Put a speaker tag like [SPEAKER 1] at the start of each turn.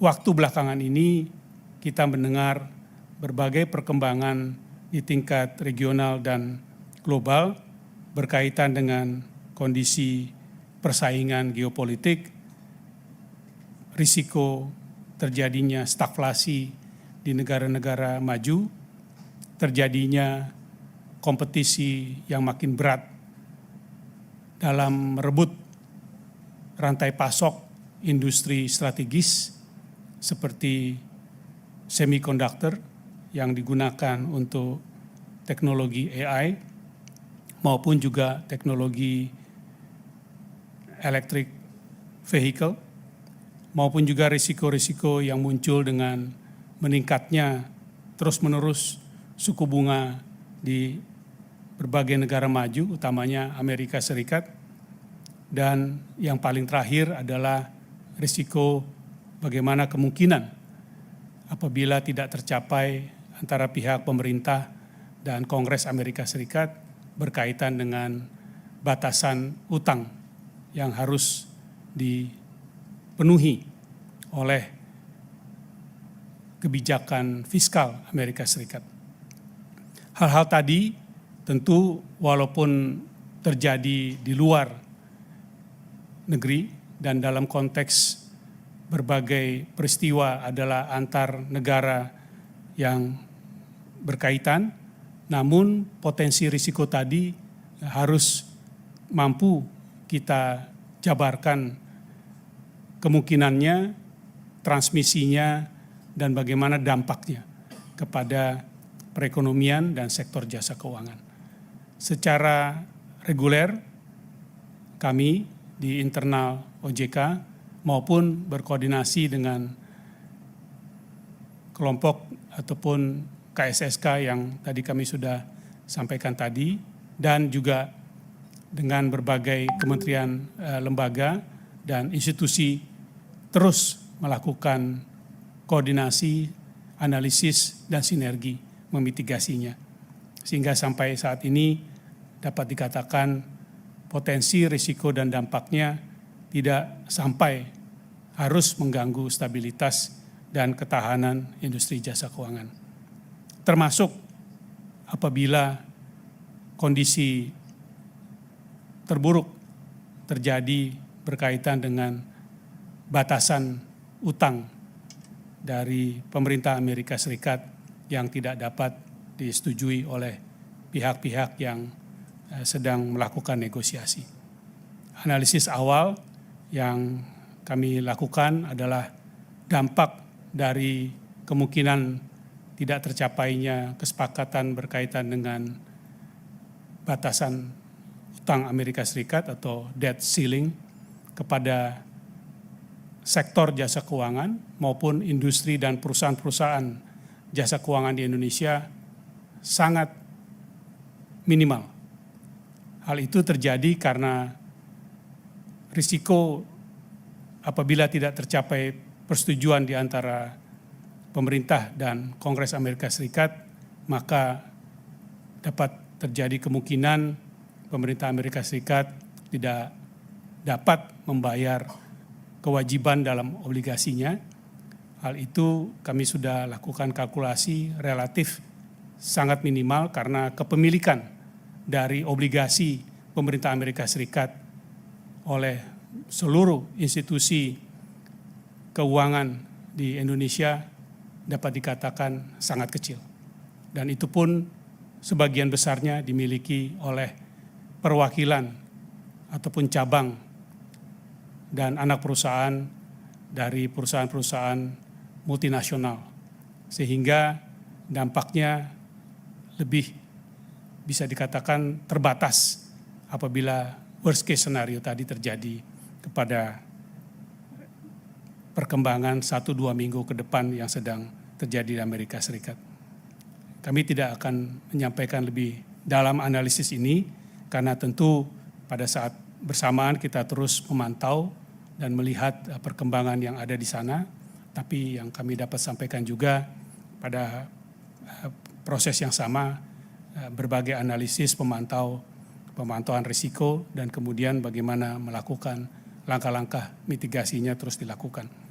[SPEAKER 1] waktu belakangan ini kita mendengar berbagai perkembangan di tingkat regional dan global berkaitan dengan kondisi persaingan geopolitik, risiko terjadinya stagflasi di negara-negara maju, terjadinya kompetisi yang makin berat dalam merebut rantai pasok industri strategis seperti semiconductor yang digunakan untuk teknologi AI maupun juga teknologi electric vehicle, maupun juga risiko-risiko yang muncul dengan meningkatnya terus-menerus suku bunga di berbagai negara maju, utamanya Amerika Serikat. Dan yang paling terakhir adalah risiko bagaimana kemungkinan apabila tidak tercapai antara pihak pemerintah dan Kongres Amerika Serikat berkaitan dengan batasan utang yang harus dipenuhi oleh kebijakan fiskal Amerika Serikat. Hal-hal tadi tentu walaupun terjadi di luar negeri dan dalam konteks berbagai peristiwa adalah antar negara yang berkaitan, namun potensi risiko tadi harus mampu kita jabarkan kemungkinannya, transmisinya, dan bagaimana dampaknya kepada perekonomian dan sektor jasa keuangan. Secara reguler, kami di internal OJK maupun berkoordinasi dengan kelompok ataupun KSSK yang tadi kami sudah sampaikan tadi, dan juga dengan berbagai kementerian, lembaga, dan institusi terus melakukan koordinasi, analisis, dan sinergi memitigasinya. Sehingga sampai saat ini dapat dikatakan potensi risiko dan dampaknya tidak sampai harus mengganggu stabilitas dan ketahanan industri jasa keuangan. Termasuk apabila kondisi terburuk terjadi berkaitan dengan batasan utang dari pemerintah Amerika Serikat yang tidak dapat disetujui oleh pihak-pihak yang sedang melakukan negosiasi. Analisis awal yang kami lakukan adalah dampak dari kemungkinan tidak tercapainya kesepakatan berkaitan dengan batasan utang Amerika Serikat atau debt ceiling kepada sektor jasa keuangan maupun industri dan perusahaan-perusahaan jasa keuangan di Indonesia sangat minimal. Hal itu terjadi karena risiko apabila tidak tercapai persetujuan di antara pemerintah dan Kongres Amerika Serikat, maka dapat terjadi kemungkinan pemerintah Amerika Serikat tidak dapat membayar kewajiban dalam obligasinya. Hal itu kami sudah lakukan kalkulasi relatif sangat minimal karena kepemilikan dari obligasi pemerintah Amerika Serikat oleh seluruh institusi keuangan di Indonesia dapat dikatakan sangat kecil. Dan itu pun sebagian besarnya dimiliki oleh perwakilan ataupun cabang dan anak perusahaan dari perusahaan-perusahaan multinasional. Sehingga dampaknya lebih bisa dikatakan terbatas apabila worst case scenario tadi terjadi kepada perkembangan 1-2 minggu ke depan yang sedang terjadi di Amerika Serikat. Kami tidak akan menyampaikan lebih dalam analisis ini karena tentu pada saat bersamaan kita terus memantau dan melihat perkembangan yang ada di sana. Tapi yang kami dapat sampaikan juga pada proses yang sama, berbagai analisis pemantauan risiko dan kemudian bagaimana melakukan langkah-langkah mitigasinya terus dilakukan.